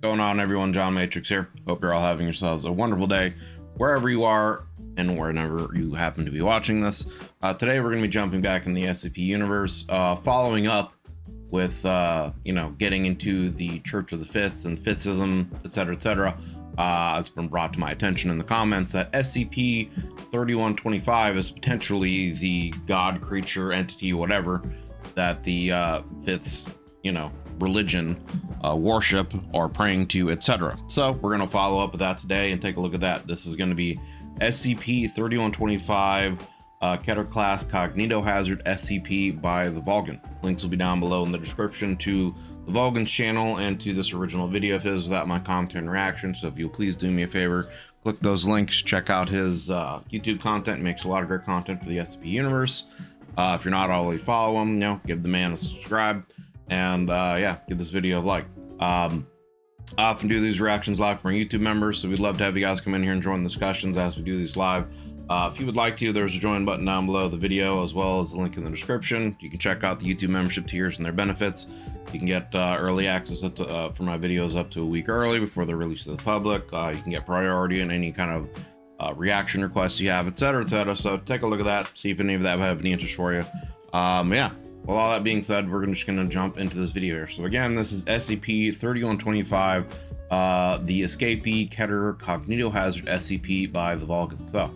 Going on, everyone? John Matrix here. Hope you're all having yourselves a wonderful day wherever you are and whenever you happen to be watching this. Today we're going to be jumping back in the SCP universe, following up with getting into the Church of the Fifth and Fifthsism, etc., etc. It's been brought to my attention in the comments that SCP-3125 is potentially the god, creature, entity, whatever that the Fifths religion worship or praying to, etc. So we're going to follow up with that today and take a look at that. This is going to be SCP-3125 Keter Class Cognitohazard SCP by the Vulcan. Links will be down below in the description to the Vulcan's channel and to this original video of his without my content reaction. So if you'll please do me a favor, click those links, check out his YouTube content. He makes a lot of great content for the SCP universe. If you're not already following him, give the man a subscribe. And give this video a like. I often do these reactions live for my YouTube members, so we'd love to have you guys come in here and join the discussions as we do these live. If you would like to, there's a join button down below the video, as well as the link in the description. You can check out the YouTube membership tiers and their benefits. You can get early access for my videos up to a week early before they're released to the public. You can get priority in any kind of reaction requests you have, etc., etc. So take a look at that, see if any of that would have any interest for you. Well, all that being said, we're just going to jump into this video here. So again, this is SCP-3125, the Escapee Keter Cognitohazard SCP by the Vulcan. So,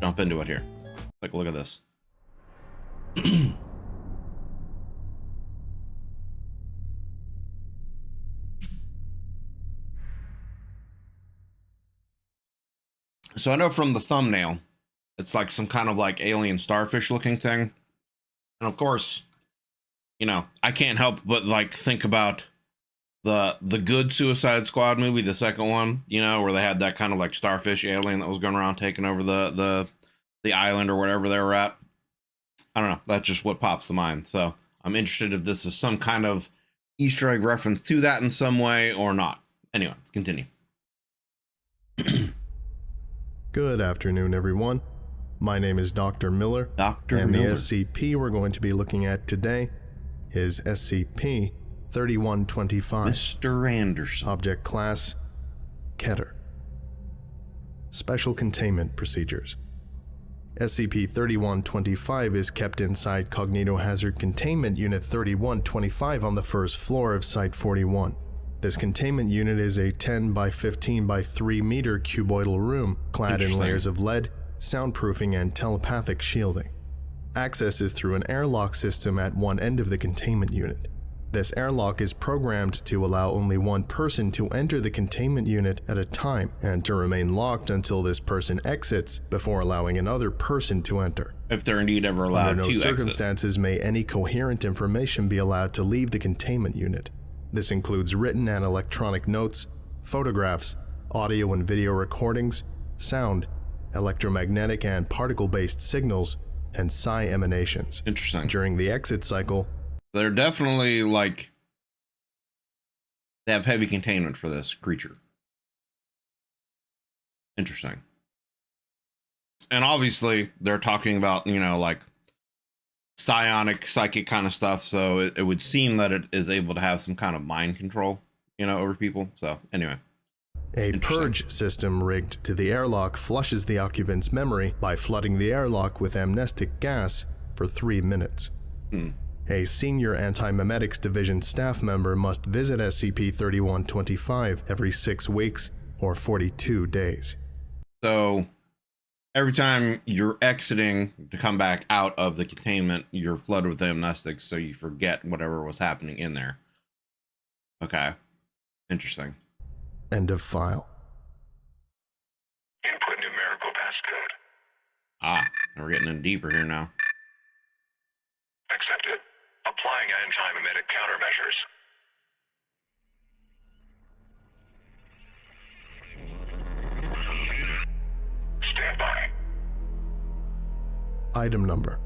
jump into it here. Take a look at this. So I know from the thumbnail, it's like some kind of like alien starfish looking thing. And of course, I can't help but like think about the good Suicide Squad movie, the second one, where they had that kind of like starfish alien that was going around taking over the island or wherever they were at. I don't know. That's just what pops to mind. So I'm interested if this is some kind of Easter egg reference to that in some way or not. Anyway, let's continue. Good afternoon, everyone. My name is Dr. Miller. And the SCP we're going to be looking at today is SCP-3125. Mr. Anderson. Object Class Keter. Special Containment Procedures. SCP-3125 is kept inside Cognitohazard Containment Unit 3125 on the first floor of Site-41. This containment unit is a 10 by 15 by 3 meter cuboidal room clad in layers of lead, soundproofing, and telepathic shielding. Access is through an airlock system at one end of the containment unit. This airlock is programmed to allow only one person to enter the containment unit at a time and to remain locked until this person exits before allowing another person to enter. If they're indeed ever allowed to exit. Under no circumstances may any coherent information be allowed to leave the containment unit. This includes written and electronic notes, photographs, audio and video recordings, sound, electromagnetic and particle-based signals, and psi emanations. Interesting. During the exit cycle, they're definitely they have heavy containment for this creature. Interesting. And obviously they're talking about, like psionic, psychic kind of stuff. So it would seem that it is able to have some kind of mind control, over people. So anyway. A purge system rigged to the airlock flushes the occupant's memory by flooding the airlock with amnestic gas for 3 minutes. A senior Anti-Memetics Division staff member must visit SCP-3125 every 6 weeks or 42 days. So every time you're exiting to come back out of the containment, you're flooded with amnestics, so you forget whatever was happening in there. Okay. Interesting. End of file. Input numerical passcode. We're getting in deeper here now. Accepted. Applying anti-memetic countermeasures. Stand by. Item number: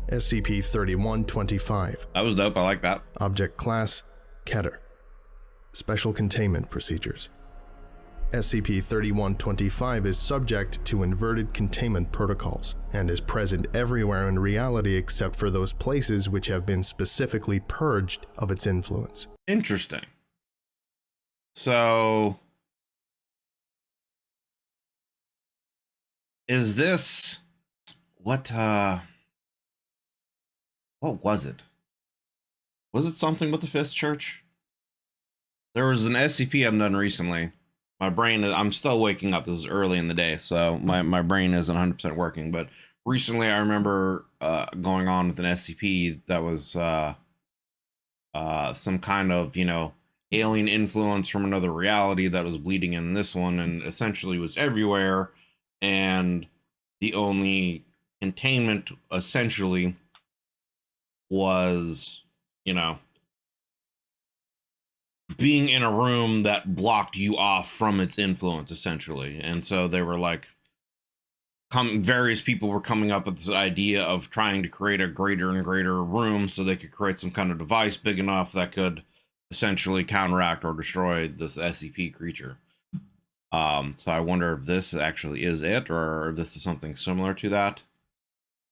SCP-3125. That was dope. I like that. Object Class Keter. Special Containment Procedures. SCP-3125 is subject to inverted containment protocols and is present everywhere in reality except for those places which have been specifically purged of its influence. Interesting. So is this what was it? Was it something with the Fifth Church? There was an SCP I've done recently. My brain, I'm still waking up. This is early in the day, so my brain isn't 100% working. But recently I remember going on with an SCP that was some kind of, alien influence from another reality that was bleeding in this one and essentially was everywhere. And the only containment essentially was, being in a room that blocked you off from its influence, essentially. And so they were like, various people were coming up with this idea of trying to create a greater and greater room so they could create some kind of device big enough that could essentially counteract or destroy this SCP creature. So I wonder if this actually is it, or if this is something similar to that.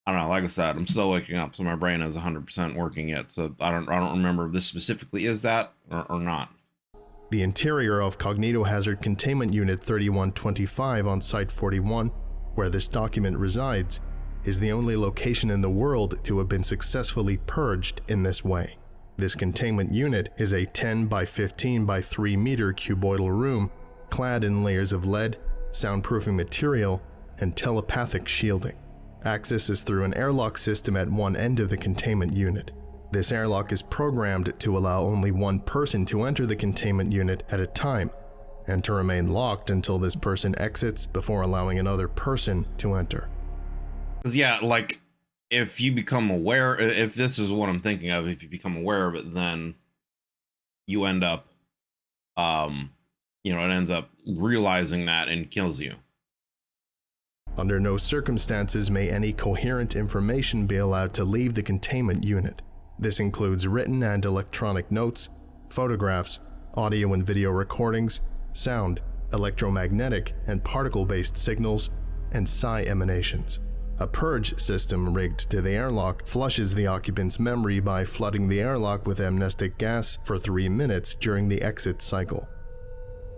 I don't know. Like I said, I'm still waking up, so my brain is 100% working yet. So I don't remember if this specifically is that or not. The interior of Cognitohazard Containment Unit 3125 on Site-41, where this document resides, is the only location in the world to have been successfully purged in this way. This containment unit is a 10 by 15 by 3 meter cuboidal room clad in layers of lead, soundproofing material, and telepathic shielding. Access is through an airlock system at one end of the containment unit. This airlock is programmed to allow only one person to enter the containment unit at a time, and to remain locked until this person exits before allowing another person to enter. Because yeah, like, if you become aware, if this is what I'm thinking of, if you become aware of it, then you end up, it ends up realizing that and kills you. Under no circumstances may any coherent information be allowed to leave the containment unit. This includes written and electronic notes, photographs, audio and video recordings, sound, electromagnetic and particle-based signals, and psi emanations. A purge system rigged to the airlock flushes the occupant's memory by flooding the airlock with amnestic gas for 3 minutes during the exit cycle.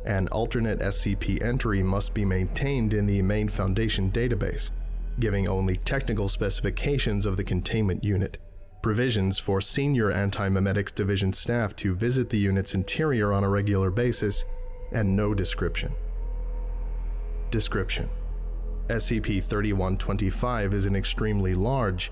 An alternate SCP entry must be maintained in the main Foundation database, giving only technical specifications of the containment unit, provisions for senior Anti-Memetics Division staff to visit the unit's interior on a regular basis, and no description. Description: SCP-3125 is an extremely large,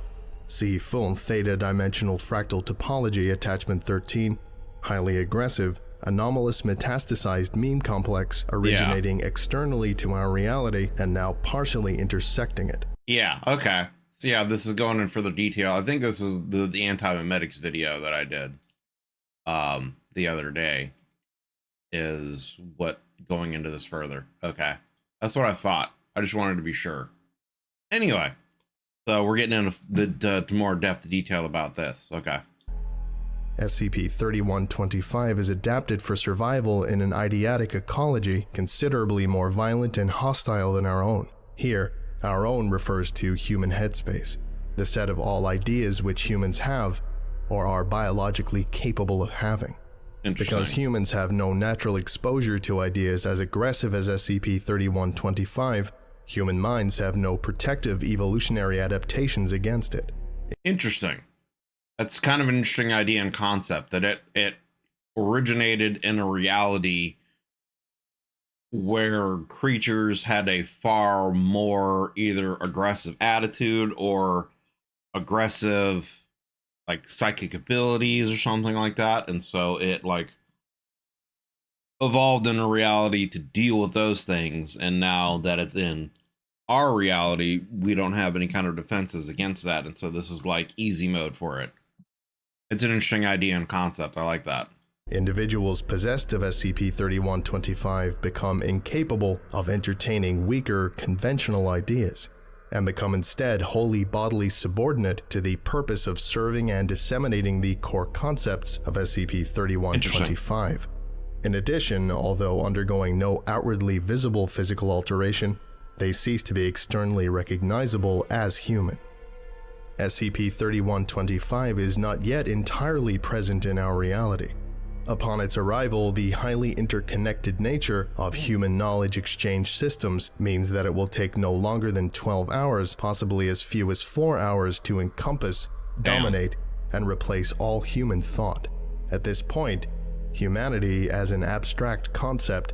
see full theta-dimensional fractal topology attachment 13, highly aggressive, anomalous metastasized meme complex originating externally to our reality and now partially intersecting it. Yeah, okay. So yeah, this is going in further detail. I think this is the anti-memetics video that I did the other day is what going into this further. Okay. That's what I thought. I just wanted to be sure. Anyway, so we're getting into the more depth detail about this. Okay. SCP-3125 is adapted for survival in an eidetic ecology considerably more violent and hostile than our own. Here, our own refers to human headspace, the set of all ideas which humans have or are biologically capable of having. Because humans have no natural exposure to ideas as aggressive as SCP-3125, human minds have no protective evolutionary adaptations against it. Interesting. That's kind of an interesting idea and concept, that it originated in a reality where creatures had a far more either aggressive attitude or aggressive like psychic abilities or something like that. And so it like evolved in a reality to deal with those things. And now that it's in our reality, we don't have any kind of defenses against that. And so this is like easy mode for it. It's an interesting idea and concept. I like that. Individuals possessed of SCP-3125 become incapable of entertaining weaker, conventional ideas, and become instead wholly bodily subordinate to the purpose of serving and disseminating the core concepts of SCP-3125. In addition, although undergoing no outwardly visible physical alteration, they cease to be externally recognizable as human. SCP-3125 is not yet entirely present in our reality. Upon its arrival, the highly interconnected nature of human knowledge exchange systems means that it will take no longer than 12 hours, possibly as few as 4 hours, to encompass, dominate, and replace all human thought. At this point, humanity as an abstract concept,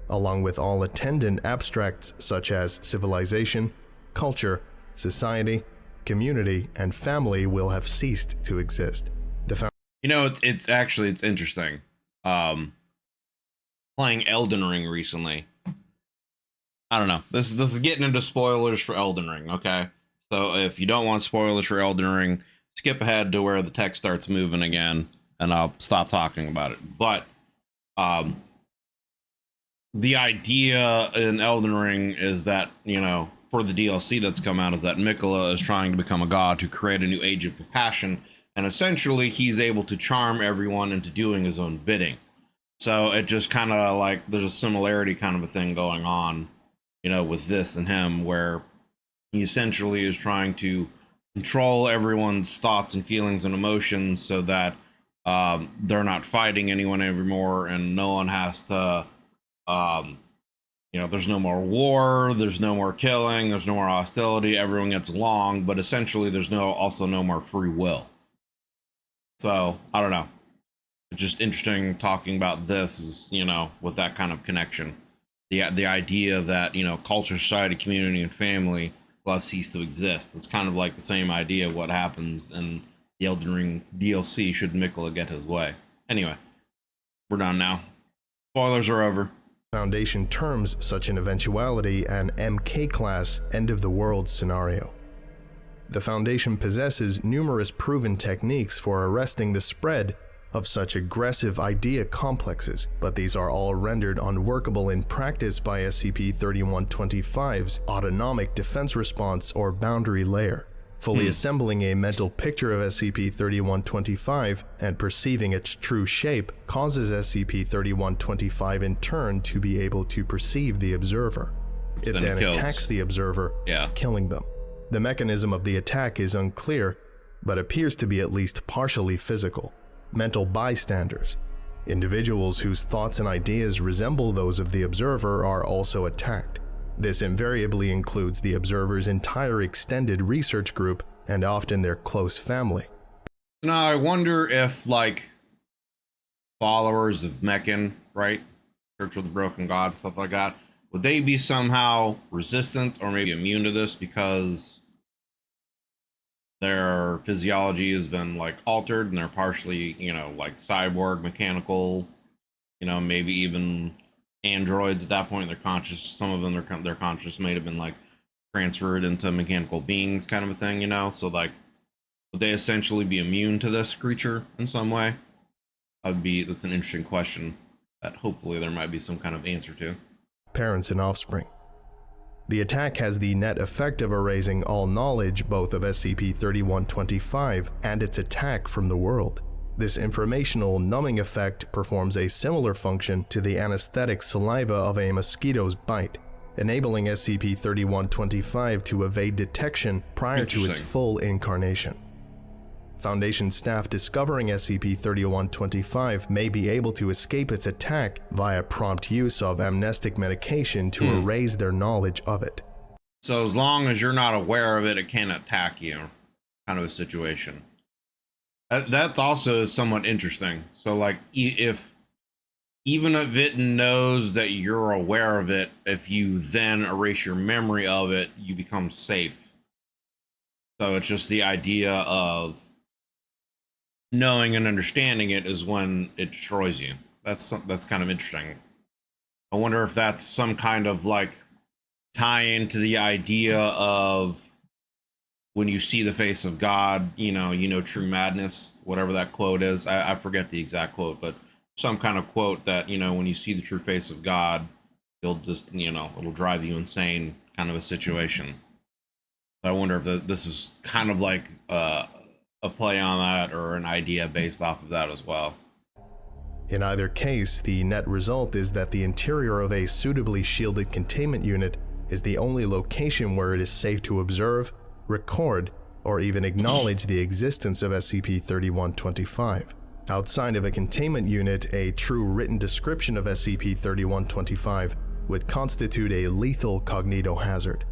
along with all attendant abstracts such as civilization, culture, society, community, and family, will have ceased to exist. You know, it's interesting. Playing Elden Ring recently. I don't know. This is getting into spoilers for Elden Ring, okay? So if you don't want spoilers for Elden Ring, skip ahead to where the text starts moving again, and I'll stop talking about it. But the idea in Elden Ring is that, you know, for the DLC that's come out, is that Mikola is trying to become a god to create a new age of compassion. And essentially, he's able to charm everyone into doing his own bidding. So it just kind of like, there's a similarity kind of a thing going on, you know, with this and him, where he essentially is trying to control everyone's thoughts and feelings and emotions so that they're not fighting anyone anymore, and no one has to, you know, there's no more war, there's no more killing, there's no more hostility, everyone gets along, but essentially there's also no more free will. So, I don't know. It's just interesting talking about this, is, you know, with that kind of connection. The idea that, you know, culture, society, community, and family will have ceased to exist. It's kind of like the same idea of what happens in the Elden Ring DLC should Mikola get his way. Anyway, we're done now. Spoilers are over. Foundation terms such an eventuality an MK class end of the world scenario. The Foundation possesses numerous proven techniques for arresting the spread of such aggressive idea complexes, but these are all rendered unworkable in practice by SCP-3125's autonomic defense response or boundary layer. Fully assembling a mental picture of SCP-3125 and perceiving its true shape causes SCP-3125 in turn to be able to perceive the observer. It then attacks the observer, killing them. The mechanism of the attack is unclear, but appears to be at least partially physical. Mental bystanders, individuals whose thoughts and ideas resemble those of the observer, are also attacked. This invariably includes the observer's entire extended research group and often their close family. Now, I wonder if, like, followers of Meccan, right? Church of the Broken God, stuff like that, would they be somehow resistant or maybe immune to this because their physiology has been, like, altered and they're partially, you know, like cyborg, mechanical, you know, maybe even androids at that point. They're conscious. Some of them, their conscious may have been, like, transferred into mechanical beings, kind of a thing, you know? So, like, would they essentially be immune to this creature in some way? That's an interesting question that hopefully there might be some kind of answer to. Parents and offspring. The attack has the net effect of erasing all knowledge both of SCP-3125 and its attack from the world. This informational numbing effect performs a similar function to the anesthetic saliva of a mosquito's bite, enabling SCP-3125 to evade detection prior to its full incarnation. Foundation staff discovering SCP-3125 may be able to escape its attack via prompt use of amnestic medication to erase their knowledge of it. So as long as you're not aware of it, it can't attack you, kind of a situation. That's also somewhat interesting. So, like, if even if it knows that you're aware of it, if you then erase your memory of it, you become safe. So it's just the idea of knowing and understanding it is when it destroys you. That's kind of interesting. I wonder if that's some kind of, like, tie into the idea of when you see the face of God, you know true madness, whatever that quote is. I forget the exact quote, but some kind of quote that, you know, when you see the true face of God, it'll just, you know, it'll drive you insane, kind of a situation. I wonder if this is kind of like a play on that, or an idea based off of that as well. In either case, the net result is that the interior of a suitably shielded containment unit is the only location where it is safe to observe, record, or even acknowledge the existence of SCP-3125. Outside of a containment unit, a true written description of SCP-3125 would constitute a lethal cognitohazard.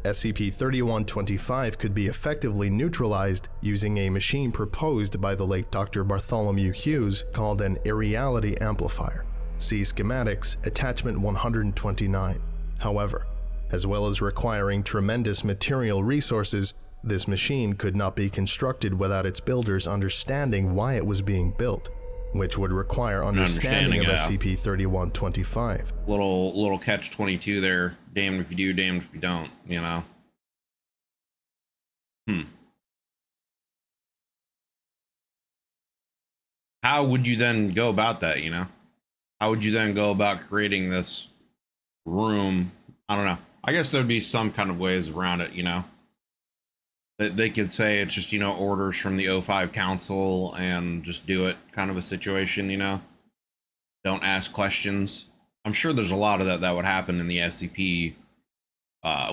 SCP-3125 could be effectively neutralized using a machine proposed by the late Dr. Bartholomew Hughes called an areality amplifier. See schematics, attachment 129. However, as well as requiring tremendous material resources, this machine could not be constructed without its builders understanding why it was being built, which would require understanding of SCP-3125. Little catch-22 there. Damned if you do, damned if you don't, you know? How would you then go about that, you know? How would you then go about creating this room? I don't know. I guess there'd be some kind of ways around it, you know? That they could say it's just, you know, orders from the O5 Council and just do it kind of a situation, you know? Don't ask questions. I'm sure there's a lot of that would happen in the SCP,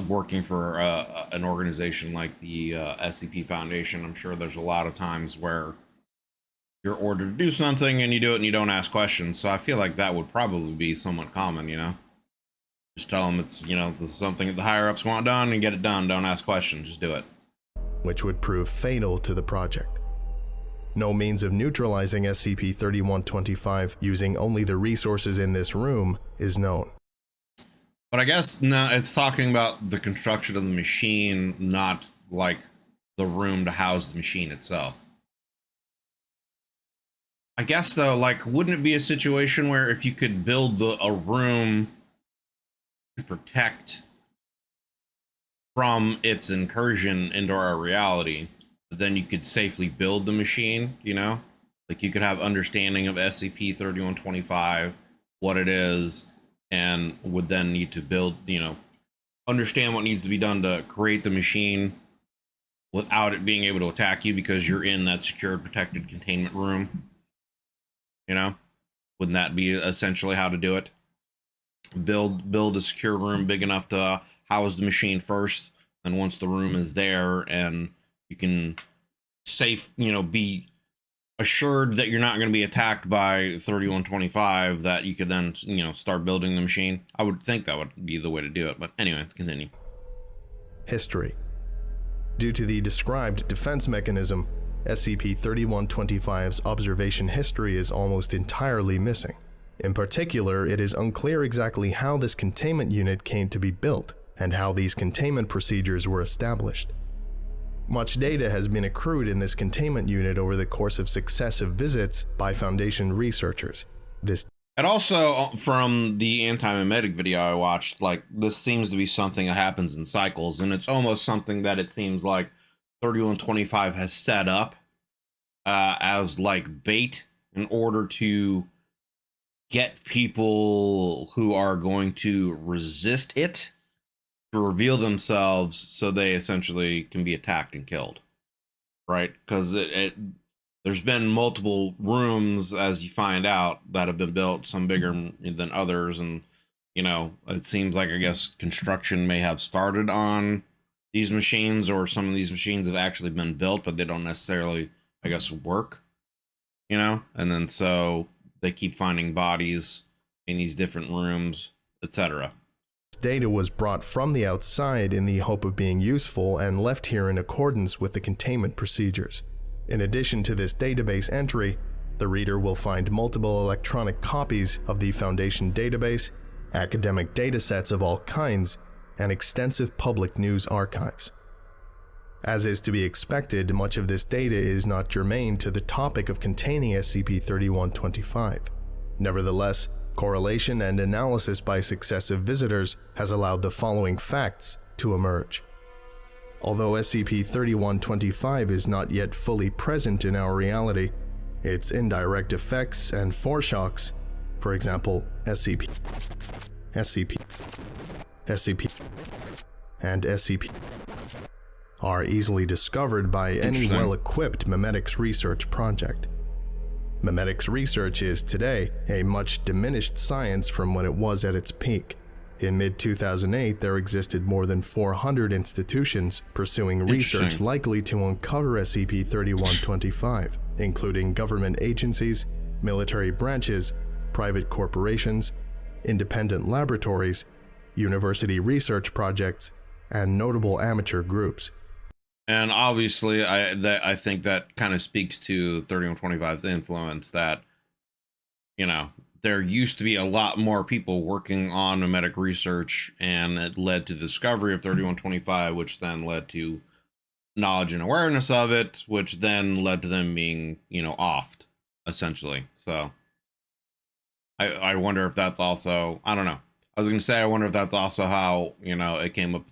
working for an organization like the SCP Foundation. I'm sure there's a lot of times where you're ordered to do something and you do it and you don't ask questions. So I feel like that would probably be somewhat common, you know? Just tell them it's, you know, this is something that the higher ups want done and get it done. Don't ask questions, just do it. Which would prove fatal to the project. No means of neutralizing SCP-3125 using only the resources in this room is known. But I guess no, it's talking about the construction of the machine, not like the room to house the machine itself. I guess though, like, wouldn't it be a situation where if you could build a room to protect from its incursion into our reality, then you could safely build the machine, you know? Like, you could have understanding of SCP-3125, what it is, and would then need to build, you know, understand what needs to be done to create the machine without it being able to attack you because you're in that secured, protected containment room. You know? Wouldn't that be essentially how to do it? Build a secure room big enough to house the machine first, and once the room is there and you can be assured that you're not going to be attacked by 3125, that you could then, you know, start building the machine. I would think that would be the way to do it, but anyway, let's continue. History. Due to the described defense mechanism, SCP-3125's observation history is almost entirely missing. In particular, it is unclear exactly how this containment unit came to be built and how these containment procedures were established. Much data has been accrued in this containment unit over the course of successive visits by Foundation researchers. And also, from the anti-memetic video I watched, like, this seems to be something that happens in cycles, and it's almost something that it seems like 3125 has set up as, like, bait in order to get people who are going to resist it to reveal themselves so they essentially can be attacked and killed, right? Because there's been multiple rooms, as you find out, that have been built, some bigger than others, and, you know, it seems like, I guess, construction may have started on these machines, or some of these machines have actually been built, but they don't necessarily, I guess, work, you know? And then so they keep finding bodies in these different rooms, etc. Data was brought from the outside in the hope of being useful and left here in accordance with the containment procedures. In addition to this database entry, the reader will find multiple electronic copies of the Foundation database, academic datasets of all kinds, and extensive public news archives. As is to be expected, much of this data is not germane to the topic of containing SCP-3125. Nevertheless, correlation and analysis by successive visitors has allowed the following facts to emerge. Although SCP-3125 is not yet fully present in our reality, its indirect effects and foreshocks, for example, SCP, and SCP, are easily discovered by any well-equipped memetics research project. Memetics research is today a much diminished science from when it was at its peak. In mid-2008, there existed more than 400 institutions pursuing research Interesting. likely to uncover SCP-3125, including government agencies, military branches, private corporations, independent laboratories, university research projects, and notable amateur groups. And obviously, I think that kind of speaks to 3125's influence that, you know, there used to be a lot more people working on memetic research, and it led to the discovery of 3125, which then led to knowledge and awareness of it, which then led to them being, you know, offed, essentially. So I wonder if that's also, I don't know. I was going to say, I wonder if that's also how, you know, it came up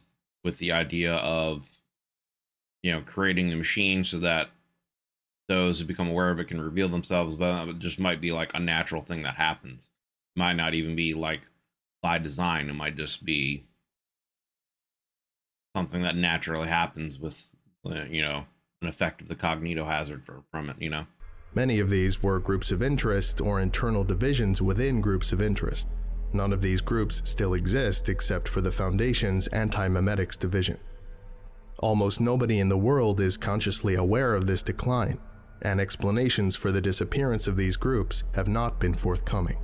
with the idea of, you know, creating the machine so that those who become aware of it can reveal themselves, but it just might be like a natural thing that happens. It might not even be like by design. It might just be something that naturally happens with, you know, an effect of the cognitohazard from it, you know. Many of these were groups of interest or internal divisions within groups of interest. None of these groups still exist except for the Foundation's Anti-Memetics Division. Almost nobody in the world is consciously aware of this decline, and explanations for the disappearance of these groups have not been forthcoming.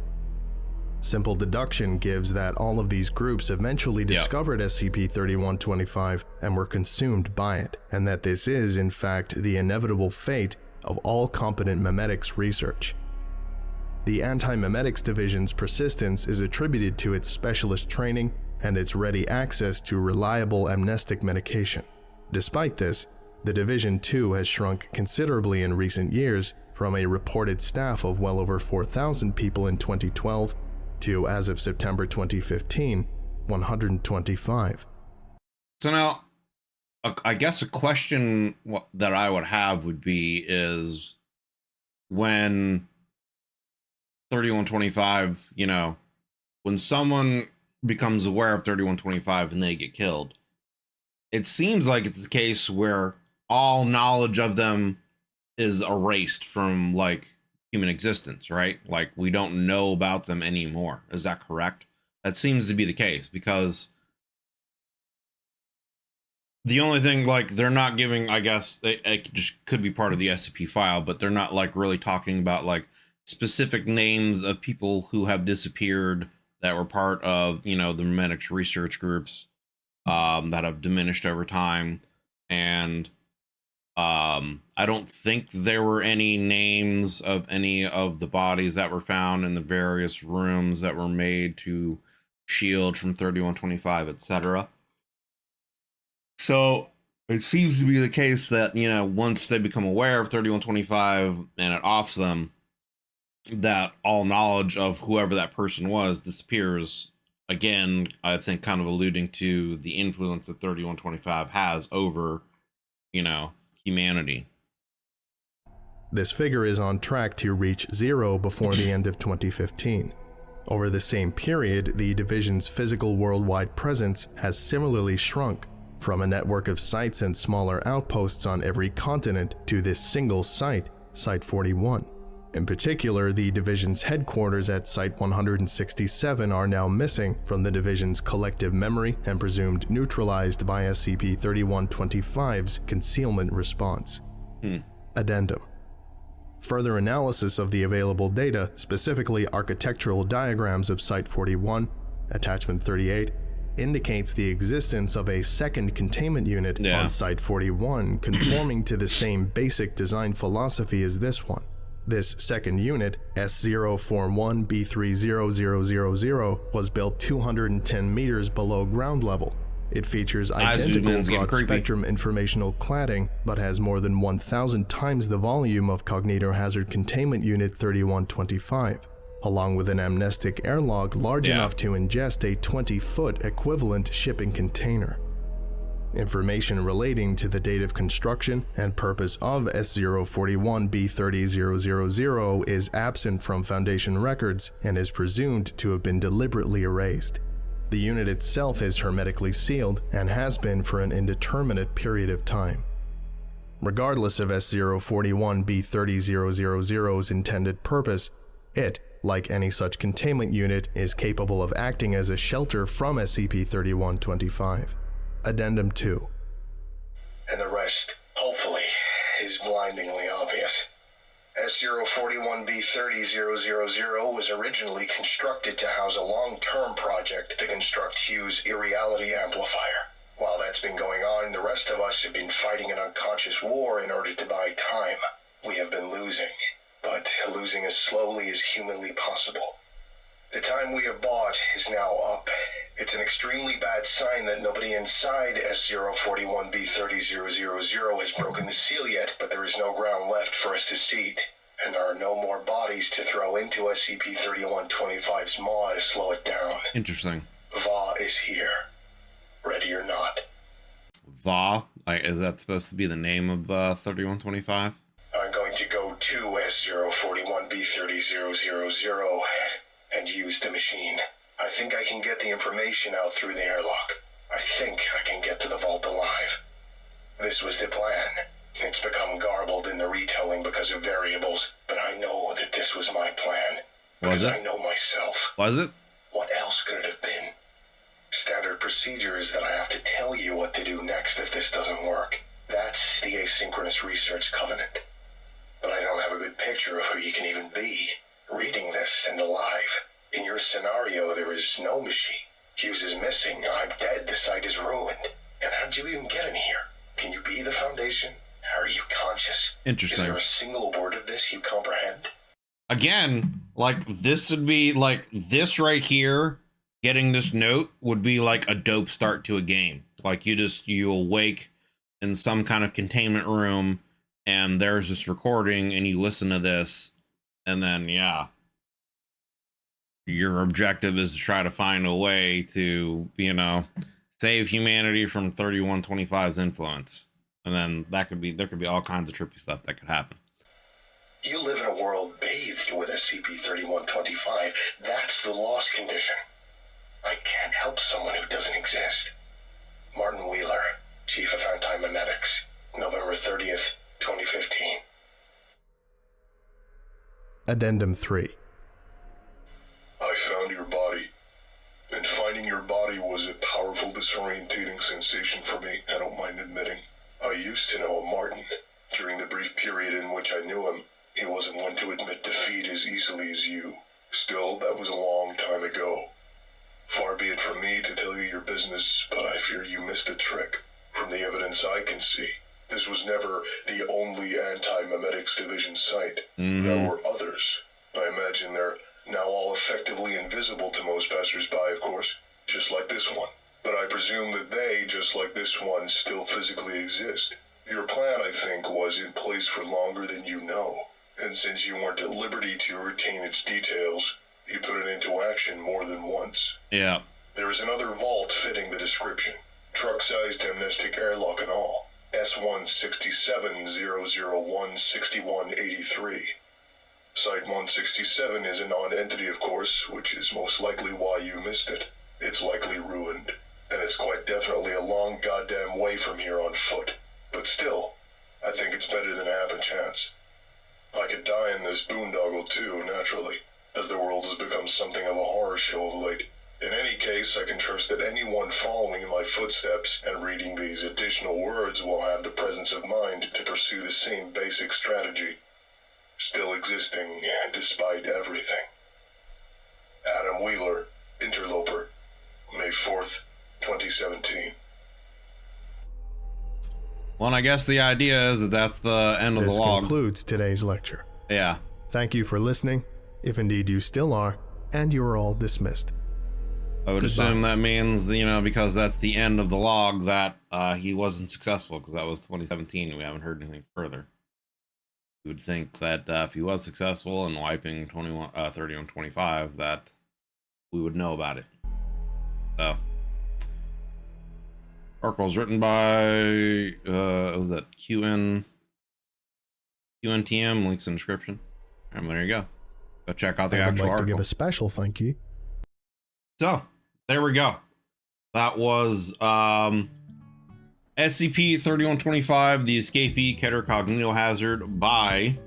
Simple deduction gives that all of these groups eventually discovered SCP-3125 and were consumed by it, and that this is, in fact, the inevitable fate of all competent memetics research. The Anti-Memetics Division's persistence is attributed to its specialist training and its ready access to reliable amnestic medication. Despite this, the Division too has shrunk considerably in recent years, from a reported staff of well over 4,000 people in 2012 to, as of September 2015, 125. So now, I guess a question that I would have would be is when 3125, you know, when someone becomes aware of 3125 and they get killed, it seems like it's the case where all knowledge of them is erased from like human existence, right? Like we don't know about them anymore. Is that correct? That seems to be the case, because the only thing, like, they're not giving, I guess it just could be part of the SCP file, but they're not like really talking about like specific names of people who have disappeared that were part of, you know, the memetics research groups that have diminished over time. And I don't think there were any names of any of the bodies that were found in the various rooms that were made to shield from 3125, etc. So it seems to be the case that, you know, once they become aware of 3125 and it offs them, that all knowledge of whoever that person was disappears. Again, I think kind of alluding to the influence that 3125 has over, you know, humanity. This figure is on track to reach 0 before the end of 2015. Over the same period, the Division's physical worldwide presence has similarly shrunk, from a network of sites and smaller outposts on every continent to this single site, Site 41. In particular, the Division's headquarters at Site 167 are now missing from the Division's collective memory and presumed neutralized by SCP-3125's concealment response. Addendum. Further analysis of the available data, specifically architectural diagrams of Site 41, Attachment 38, indicates the existence of a second containment unit on Site 41 conforming to the same basic design philosophy as this one. This second unit, S041B30000, was built 210 meters below ground level. It features identical broad-spectrum informational cladding, but has more than 1,000 times the volume of Cognitohazard Containment Unit 3125, along with an amnestic airlock large enough to ingest a 20-foot equivalent shipping container. Information relating to the date of construction and purpose of S041B30000 is absent from Foundation records and is presumed to have been deliberately erased. The unit itself is hermetically sealed and has been for an indeterminate period of time. Regardless of S041B30000's intended purpose, it, like any such containment unit, is capable of acting as a shelter from SCP-3125. Addendum 2. And the rest, hopefully, is blindingly obvious. S041B30000 was originally constructed to house a long-term project to construct Hugh's irreality amplifier. While that's been going on, the rest of us have been fighting an unconscious war in order to buy time. We have been losing, but losing as slowly as humanly possible. The time we have bought is now up. It's an extremely bad sign that nobody inside S041B30000 has broken the seal yet, but there is no ground left for us to seed. And there are no more bodies to throw into SCP-3125's maw to slow it down. Interesting. Va is here. Ready or not. Va? Like, is that supposed to be the name of 3125? I'm going to go to S041B30000 and use the machine. I think I can get the information out through the airlock. I think I can get to the vault alive. This was the plan. It's become garbled in the retelling because of variables, but I know that this was my plan. Was it? I know myself. Was it? What else could it have been? Standard procedure is that I have to tell you what to do next if this doesn't work. That's the Asynchronous Research Covenant. But I don't have a good picture of who you can even be. Reading this and alive. In your scenario, there is no machine. Hughes is missing. I'm dead. The site is ruined. And how'd you even get in here? Can you be the Foundation? Are you conscious? Interesting. Is there a single word of this you comprehend? Again, like, this would be like this right here. Getting this note would be like a dope start to a game. Like, you awake in some kind of containment room and there's this recording and you listen to this, and then yeah, your objective is to try to find a way to, save humanity from 3125's influence. And then there could be all kinds of trippy stuff that could happen. You live in a world bathed with SCP-3125. That's the lost condition. I can't help someone who doesn't exist. Martin Wheeler, Chief of Anti-Memetics, November 30th, 2015. Addendum 3. I found your body, and finding your body was a powerful disorientating sensation for me, I don't mind admitting. I used to know a Martin. During the brief period in which I knew him, he wasn't one to admit defeat as easily as you. Still, that was a long time ago. Far be it from me to tell you your business, but I fear you missed a trick. From the evidence I can see, this was never the only Anti-Memetics Division site. There were others. I imagine they're now all effectively invisible to most passers-by, of course, just like this one. But I presume that they, just like this one, still physically exist. Your plan, I think, was in place for longer than you know. And since you weren't at liberty to retain its details, you put it into action more than once. Yeah. There is another vault fitting the description. Truck-sized amnestic airlock and all. S167-001-6183. Site 167 is a non-entity, of course, which is most likely why you missed it. It's likely ruined. And it's quite definitely a long goddamn way from here on foot. But still, I think it's better than half a chance. I could die in this boondoggle too, naturally, as the world has become something of a horror show of late. In any case, I can trust that anyone following in my footsteps and reading these additional words will have the presence of mind to pursue the same basic strategy. Still existing despite everything. Adam Wheeler, Interloper, May 4th, 2017. Well, and I guess the idea is that that's the end of the This log. concludes today's lecture. Yeah. Thank you for listening, if indeed you still are, and you are all dismissed. I would assume that means, because that's the end of the log, that he wasn't successful, because that was 2017. We haven't heard anything further. You would think that if he was successful in wiping 3125, that we would know about it. So, article was written by, was that QNTM, links in the description. And there you go. Go check out the I would actual like to article. give a special thank you. So, there we go. That was SCP-3125, the Escapee Keter Cognitohazard by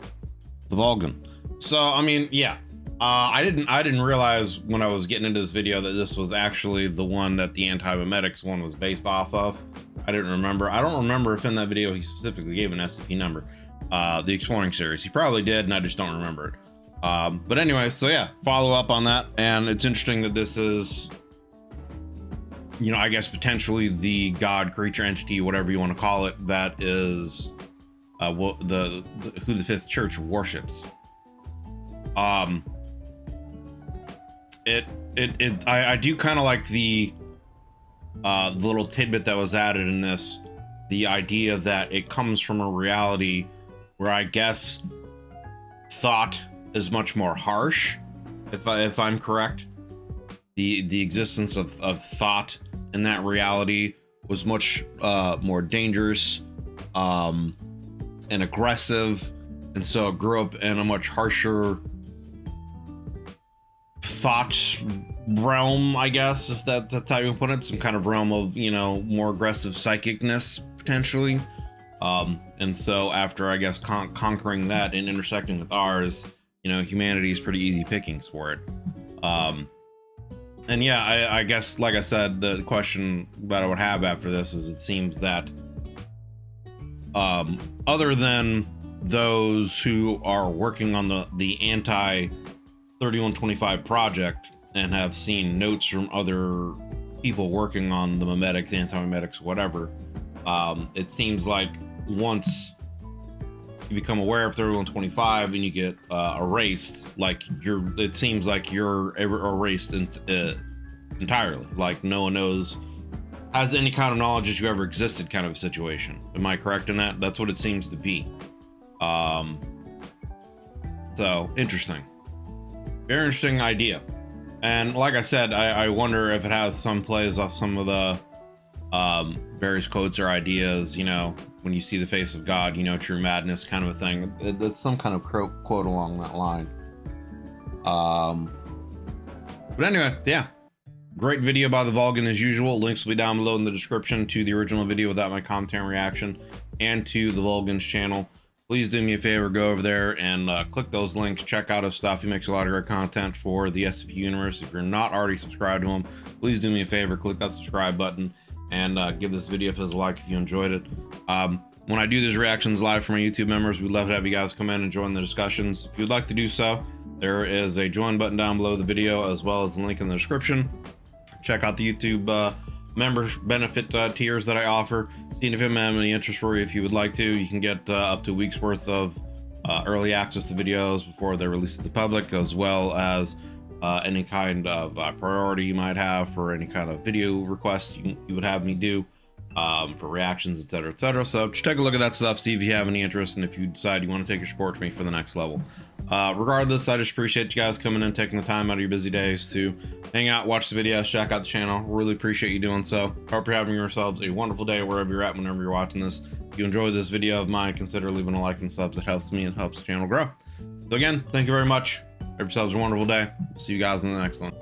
the Vulcan. So, I mean, yeah, I didn't realize when I was getting into this video that this was actually the one that the anti-memetics one was based off of. I didn't remember. I don't remember if in that video he specifically gave an SCP number. The exploring series, he probably did, and I just don't remember it. But anyway, so yeah, follow up on that. And it's interesting that this is, you know, I guess potentially the god, creature, entity, whatever you want to call it, that is who the Fifth Church worships. I do kind of like the little tidbit that was added in this, the idea that it comes from a reality where I guess thought is much more harsh, if I'm correct. The existence of thought in that reality was much more dangerous and aggressive, and so it grew up in a much harsher thought realm, I guess, if that's how you put it, some kind of realm of, you know, more aggressive psychicness potentially. And so after, I guess, conquering that and intersecting with ours, you know, humanity is pretty easy pickings for it. And yeah, I guess, like I said, the question that I would have after this is, it seems that other than those who are working on the anti-3125 project and have seen notes from other people working on the memetics, anti-memetics, whatever, it seems like once you become aware of 3125 and you get erased, like it seems like you're erased entirely. Like no one has any kind of knowledge that you ever existed, kind of a situation. Am I correct in that? That's what it seems to be. So interesting, very interesting idea. And like I said, I wonder if it has some plays off some of the various quotes or ideas, you know, when you see the face of God, you know, true madness kind of a thing. It's some kind of quote along that line. But anyway, yeah, great video by the Vulcan as usual. Links will be down below in the description to the original video without my content reaction and to the Vulcan's channel. Please do me a favor, go over there and click those links, check out his stuff. He makes a lot of great content for the SCP universe. If you're not already subscribed to him, please do me a favor, click that subscribe button and give this video a like if you enjoyed it. When I do these reactions live for my YouTube members, we'd love to have you guys come in and join the discussions. If you'd like to do so, there is a join button down below the video, as well as the link in the description. Check out the YouTube member benefit tiers that I offer. See if you have any interest for you. If you would like to, you can get up to a week's worth of early access to videos before they're released to the public, as well as any kind of priority you might have for any kind of video requests you would have me do for reactions, etc., etc. So just take a look at that stuff, see if you have any interest, and if you decide you want to take your support to me for the next level. Regardless, I just appreciate you guys coming in, taking the time out of your busy days to hang out, watch the videos, check out the channel. Really appreciate you doing so. Hope you're having yourselves a wonderful day wherever you're at, whenever you're watching this. If you enjoyed this video of mine, consider leaving a like and subs. It helps me and helps the channel grow. So again, thank you very much. Have yourselves a wonderful day. See you guys in the next one.